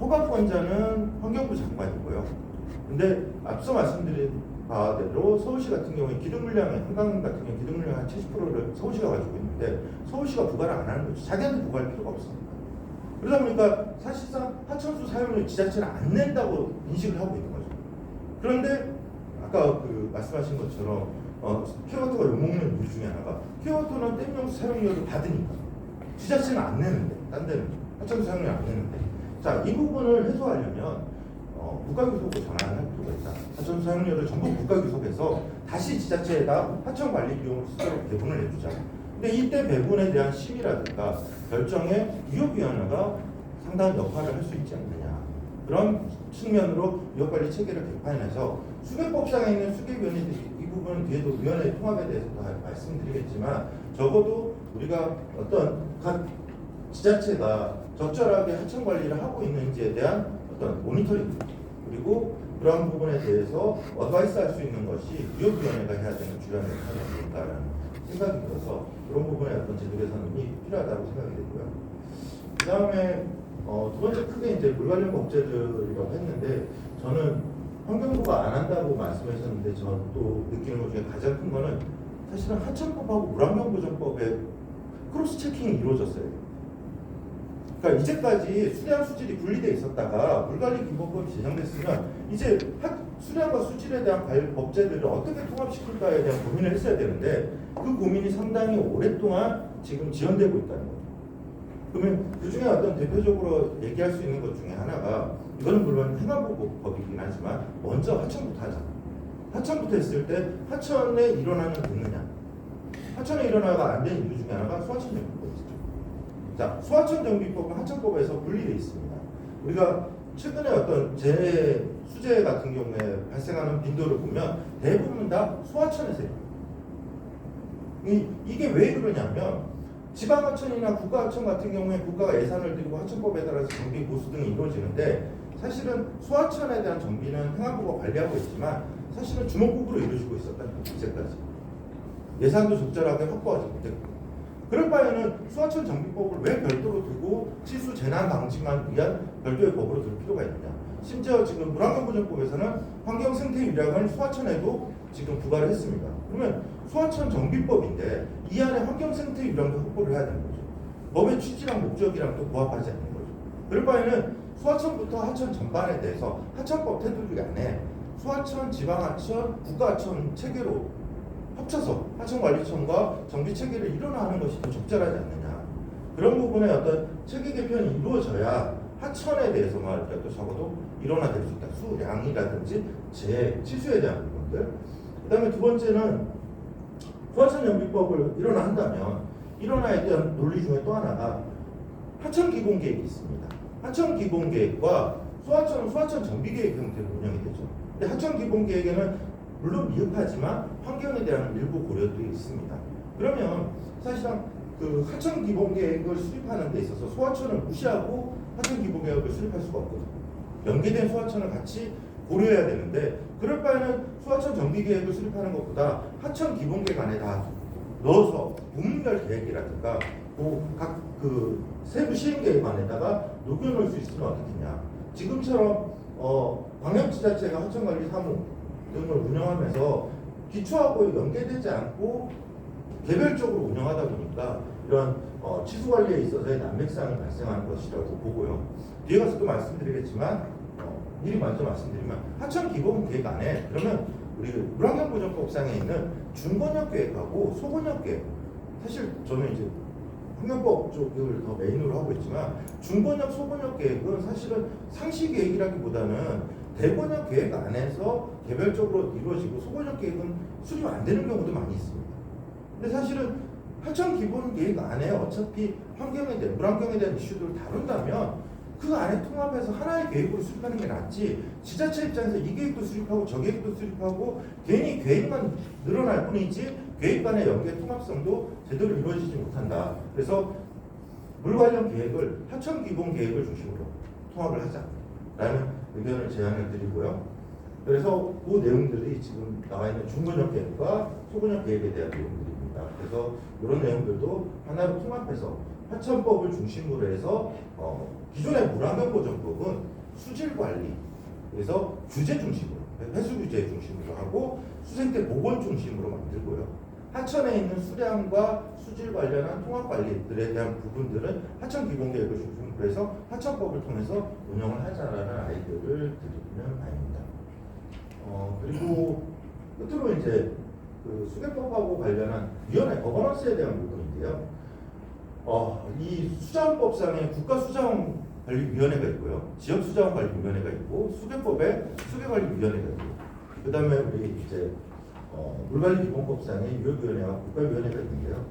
Speaker 4: 허가권자는 환경부 장관이고요. 근데 앞서 말씀드린 바대로 서울시 같은 경우에 기둥물량의 한강 같은 경우 기둥물량 한 70%를 서울시가 가지고 있는데 서울시가 부과를 안 하는 거죠. 자기한테 부과할 필요가 없습니다. 그러다 보니까 사실상 하천수 사용료 지자체는 안 낸다고 인식을 하고 있는 거죠. 그런데 아까 그 말씀하신 것처럼 큐어워터가 욕먹는 이유 중에 하나가 큐어워터는 댐용수 사용료를 받으니까 지자체는 안 내는데 딴 데는 하천수 사용료 안 내는데 자, 이 부분을 해소하려면 국가교섭으로 전환할 필요가 있다. 하천 사용료를 전부 국가교섭해서 다시 지자체에다 하천 관리 비용을 수도록 배분을 해주자. 근데 이때 배분에 대한 심의라든가 결정에 위협위원회가 상당한 역할을 할 수 있지 않느냐. 그런 측면으로 위협관리 체계를 개판해서 수계법상에 있는 수계위원회들이 이 부분은 뒤에도 위원회 통합에 대해서 다 말씀드리겠지만 적어도 우리가 어떤 각 지자체가 적절하게 하천 관리를 하고 있는지에 대한 어떤 모니터링 그리고 그런 부분에 대해서 어드바이스 할 수 있는 것이 위협위원회가 해야 되는 주요한 역할이 아닐까라는 생각이 들어서 그런 부분에 어떤 제도 개선이 필요하다고 생각이 되고요. 그 다음에 두 번째 크게 이제 물 관련 법제들이라고 했는데 저는 환경부가 안 한다고 말씀하셨는데 저도 느끼는 것 중에 가장 큰 거는 사실은 하천법하고 물환경보전법에 크로스 체킹이 이루어졌어요. 그러니까 이제까지 수량 수질이 분리돼 있었다가 물관리기본법이 제정됐으면 이제 수량과 수질에 대한 법제들을 어떻게 통합시킬까에 대한 고민을 했어야 되는데 그 고민이 상당히 오랫동안 지금 지연되고 있다는 거죠. 그러면 그 중에 어떤 대표적으로 얘기할 수 있는 것 중에 하나가 이거는 물론 행안부법이긴 하지만 먼저 하천부터 하자. 하천부터 했을 때 하천에 일어나는 듣느냐. 하천에 일어나가 안 되는 이유 중에 하나가 소하천 정비법이죠. 자, 소하천 정비법은 하천법에서 분리되어 있습니다. 우리가 최근에 어떤 수재 같은 경우에 발생하는 빈도를 보면 대부분 다 소하천에서 이게 왜 그러냐면 지방하천이나 국가하천 같은 경우에 국가가 예산을 들이고 하천법에 따라서 정비 보수 등이 이루어지는데 사실은 소하천에 대한 정비는 행안부가 관리하고 있지만 사실은 주먹국으로 이루어지고 있었다는 거죠. 이제까지 예산도 적절하게 확보하지 못했고 그럴 바에는 소하천 정비법을 왜 별도로 두고 치수 재난 방지만 위한 별도의 법으로 둘 필요가 있느냐. 심지어 지금 물환경보전법에서는 환경생태 유량을 소하천에도 지금 부과를 했습니다. 그러면 소하천 정비법인데 이 안에 환경생태 유량도 확보를 해야 되는 거죠. 법의 취지랑 목적이랑 또 부합하지 않는 거죠. 그럴 바에는 소하천부터 하천 전반에 대해서 하천법 테두리 안에 소하천, 지방하천, 국가하천 체계로 합쳐서 하천관리청과 정비체계를 일원화하는 것이 더 적절하지 않느냐. 그런 부분에 어떤 체계 개편이 이루어져야 하천에 대해서만 또 적어도 일원화될 수 있다. 수량이라든지 치수에 대한 부분들. 그 다음에 두 번째는 소하천정비법을 일원화한다면 일원화에 대한 논리 중에 또 하나가 하천기본계획이 있습니다. 하천기본계획과 소하천 정비계획 형태로 운영이 되죠. 근데 하천기본계획에는 물론 미흡하지만 환경에 대한 일부 고려들이 있습니다. 그러면 사실상 그 하천 기본계획을 수립하는 데 있어서 소하천을 무시하고 하천 기본계획을 수립할 수가 없거든요. 연계된 소하천을 같이 고려해야 되는데 그럴 바에는 소하천 정비계획을 수립하는 것보다 하천 기본계획 안에 다 넣어서 부문별 계획이라든가 각 그 세부 시행계획 안에다가 녹여놓을 수 있으면 어떻겠냐. 지금처럼 광역지자체가 하천관리사무 등을 운영하면서 기초하고 연계되지 않고 개별적으로 운영하다 보니까 이런 치수 관리에 있어서의 난맥상이 발생하는 것이라고 보고요. 뒤에 가서 또 말씀드리겠지만 미리 먼저 말씀드리면 하천 기본 계획 안에 그러면 우리 물환경보전법상에 있는 중건역 계획하고 소건역 계획 사실 저는 이제 환경법 쪽을 더 메인으로 하고 있지만 중건역, 소건역 계획은 사실은 상시 계획이라기보다는 대건역 계획 안에서 개별적으로 이루어지고 소건역 계획은 수립 안 되는 경우도 많이 있습니다. 근데 사실은 하청 기본 계획 안에 어차피 환경에 대한 물환경에 대한 이슈들을 다룬다면 그 안에 통합해서 하나의 계획으로 수립하는 게 낫지, 지자체 입장에서 이 계획도 수립하고 저 계획도 수립하고 괜히 계획만 늘어날 뿐이지 계획 간의 연계 통합성도 제대로 이루어지지 못한다. 그래서 물 관련 계획을 하청 기본 계획을 중심으로 통합을 하자라는 의견을 제안을 드리고요. 그래서 그 내용들이 지금 나와 있는 중근역 계획과 소근역 계획에 대한 내용들입니다. 그래서 이런 내용들도 하나로 통합해서 하천법을 중심으로 해서 기존의 물환경보전법은 수질 관리, 그래서 규제 중심으로, 해수 규제 중심으로 하고 수생태 복원 중심으로 만들고요. 하천에 있는 수량과 수질 관련한 통합 관리들에 대한 부분들은 하천 기본 계획을 중심으로 해서 하천법을 통해서 운영을 하자라는 아이디어를 드리는 바입니다. 그리고 끝으로 이제 그 수계법하고 관련한 위원회 거버넌스에 대한 부분인데요. 이 수자원법상에 국가수자원관리위원회가 있고요, 지역수자원관리위원회가 있고, 수계법에 수계관리위원회가 있고, 그 다음에 우리 이제 물관리기본법상에 유역위원회와 국가위원회가 있는데요.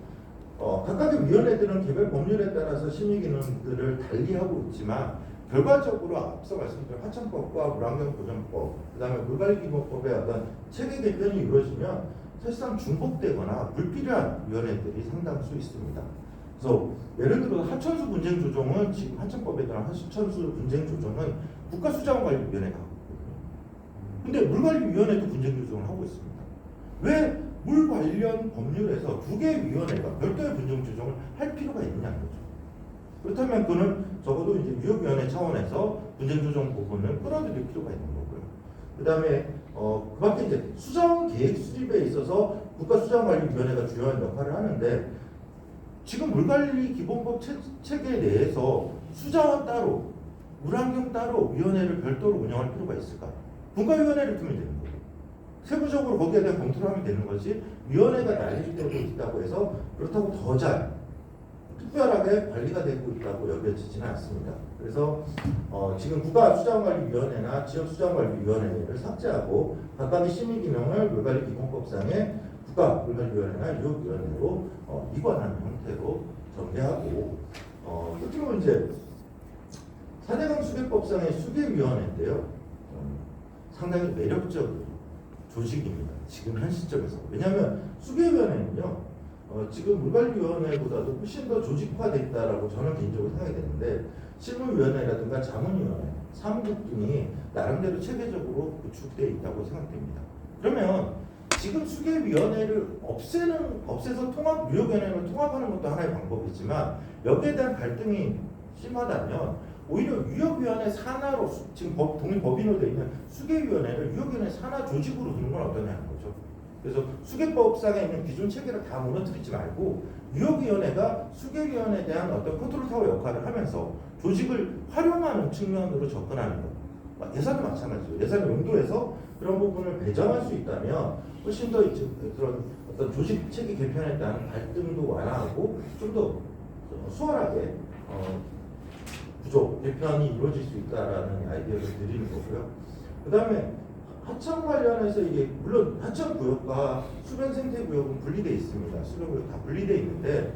Speaker 4: 각각의 위원회들은 개별 법률에 따라서 심의 기능들을 달리하고 있지만 결과적으로 앞서 말씀드린 하천법과 물환경보전법, 그 다음에 물관리기본법의 어떤 체계 개편이 이루어지면 사실상 중복되거나 불필요한 위원회들이 상당수 있습니다. 그래서 예를 들어 하천수 분쟁 조정은 지금 하천법에 따른 하천수 분쟁 조정은 국가수자원관리위원회가 하고 있거든요. 근데 물관리위원회도 분쟁 조정을 하고 있습니다. 왜 물 관련 법률에서 두 개의 위원회가 별도의 분쟁 조정을 할 필요가 있느냐는 거죠. 그렇다면 그는 적어도 이제 유역위원회 차원에서 분쟁 조정 부분을 끌어들일 필요가 있는 거고요. 그 다음에 그 밖에 이제 수자원 계획 수립에 있어서 국가수자원관리위원회가 주요한 역할을 하는데, 지금 물관리 기본법 체계 내에서 수자원 따로, 물환경 따로 위원회를 별도로 운영할 필요가 있을까? 분과위원회를 두면 되는 거고, 세부적으로 거기에 대한 검토를 하면 되는 거지, 위원회가 날리되고 있다고 해서 그렇다고 더 잘 특별하게 관리가 되고 있다고 여겨지지는 않습니다. 그래서 지금 국가수자원관리위원회나 지역수자원관리위원회를 삭제하고 각각의 심의 기능을 물관리기본법상의 국가물관리위원회나 유역위원회로 이관하는 형태로 전개하고, 끝으로 이제 4대강 수계법상의 수계위원회인데요. 상당히 매력적 조직입니다. 지금 현 시점에서. 왜냐하면 수계위원회는요, 지금 물관리위원회보다도 훨씬 더 조직화됐다라고 저는 개인적으로 생각이 되는데, 실무위원회라든가 자문위원회, 사무국 등이 나름대로 체계적으로 구축되어 있다고 생각됩니다. 그러면 지금 수계위원회를 없애서 유역위원회를 통합하는 것도 하나의 방법이지만, 여기에 대한 갈등이 심하다면 오히려 유역위원회 산하로, 지금 독립법인으로 되어 있는 수계위원회를 유역위원회 산하 조직으로 두는 건 어떠냐는 거죠. 그래서 수계법상에 있는 기존 체계를 다 무너뜨리지 말고 유역위원회가 수계위원회에 대한 어떤 컨트롤 타워 역할을 하면서 조직을 활용하는 측면으로 접근하는 것. 예산도 마찬가지죠. 예산을 용도해서 그런 부분을 배정할 수 있다면 훨씬 더 그런 어떤 조직 체계 개편에 따른 갈등도 완화하고 좀 더 수월하게 구조 개편이 이루어질 수 있다라는 아이디어를 드리는 거고요. 그 다음에 하천 관련해서 이게 물론 하천 구역과 수변 생태 구역은 분리되어 있습니다. 수변 구역 다 분리되어 있는데,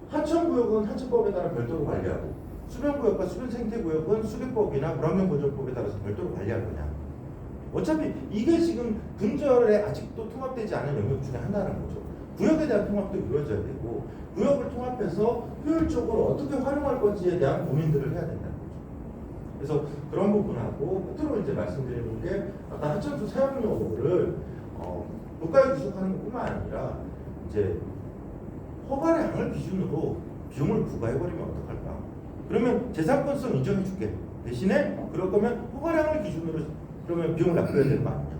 Speaker 4: 하천 구역은 하천법에 따라 별도로 관리하고, 수변 구역과 수변 생태 구역은 수계법이나 물환경보전법에 따라서 별도로 관리할 거냐. 어차피 이게 지금 근절에 아직도 통합되지 않은 영역 중에 하나라는 거죠. 구역에 대한 통합도 이루어져야 되고, 구역을 통합해서 효율적으로 어떻게 활용할 건지에 대한 고민들을 해야 된다는 거죠. 그래서 그런 부분하고 끝으로 이제 말씀드리는 게, 아까 하천수 사용료를 국가에 구속하는 것뿐만 아니라 이제 허가의 양을 기준으로 비용을 부과해버리면 어떡할까? 그러면 재산권성 인정해줄게. 대신에 그럴 거면 허가량을 기준으로 그러면 비용을 납부해야 되는 거 아니냐?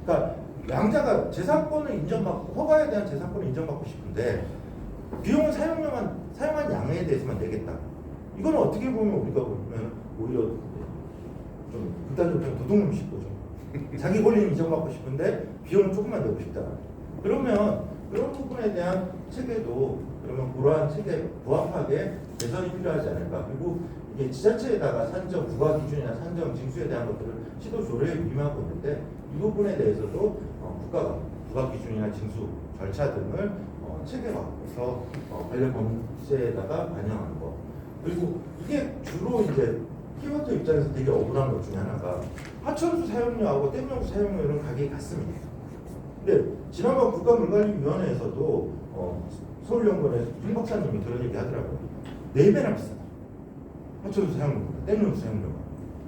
Speaker 4: 그러니까 양자가 재산권을 인정받고 허가에 대한 재산권을 인정받고 싶은데 비용은 사용한 양에 대해서만 내겠다. 이건 어떻게 보면 우리가 보면 오히려 좀 극단적으로 도둑놈식 거죠. 자기 권리는 인정받고 싶은데 비용은 조금만 내고 싶다. 그러면 그런 부분에 대한 체계도 그러면 그러한 체계에 부합하게 개선이 필요하지 않을까. 그리고 이게 지자체에다가 산정 부과 기준이나 산정 징수에 대한 것들을 시도 조례에 위임하고 있는데, 이 부분에 대해서도 국가가 부과 기준이나 징수 절차 등을 체계화해서 관련 법제에다가 반영하는 거. 그리고 이게 주로 이제 키워터 입장에서 되게 억울한 것 중에 하나가 하천수 사용료하고 댐용수 사용료는 가격이 같습니다. 근데 지난번 국가물관리위원회에서도 서울연구원의 윤 박사님이 그런 얘기 하더라고요. 4배나 비싸다. 하천수 사용료보다 댐용수 사용료가.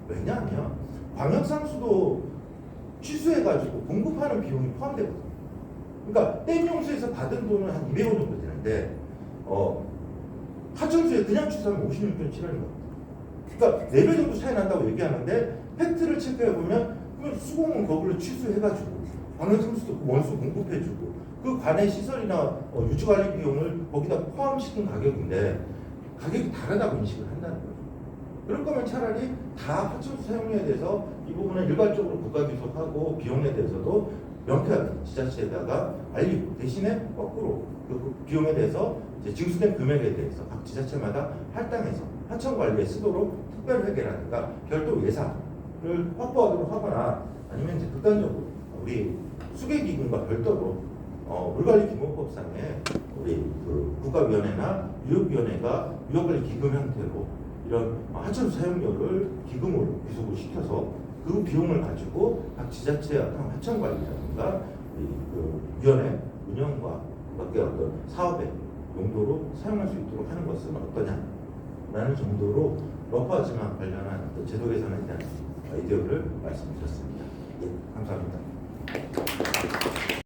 Speaker 4: 왜냐하면 광역상수도 취수해가지고 공급하는 비용이 포함되거든요. 그러니까 댐용수에서 받은 돈은 한 200원 정도 되는데 하천수에 그냥 취수하면 56.7원인 거예요. 그러니까 4배 정도 차이 난다고 얘기하는데 팩트를 체크해보면 그러면 수공은 거기로 취수해가지고 광역상수도 원수 공급해주고 그 관의 시설이나 유지관리 비용을 거기다 포함시킨 가격인데 가격이 다르다고 인식을 한다는 거죠. 그럴 거면 차라리 다 하천수 사용료에 대해서 이 부분은 일괄적으로 국가 귀속하고 비용에 대해서도 명쾌하게 지자체에다가 알리고 대신에 거꾸로 그 비용에 대해서 이제 징수된 금액에 대해서 각 지자체마다 할당해서 하천 관리에 쓰도록 특별 회계라든가 별도 예산을 확보하도록 하거나 아니면 이제 극단적으로 우리 수계기금과 별도로 물관리기본법상에 우리 그 국가위원회나 유역위원회가 유역관리 기금 형태로 이런 하천수 사용료를 기금으로 귀속을 시켜서 그 비용을 가지고 각 지자체의 어떤 하천 관리라든가 그 위원회 운영과 밖에 어떤 사업의 용도로 사용할 수 있도록 하는 것은 어떠냐라는 정도로 러프하지만 관련한 어떤 제도 개선에 대한 아이디어를 말씀드렸습니다. 예, 감사합니다.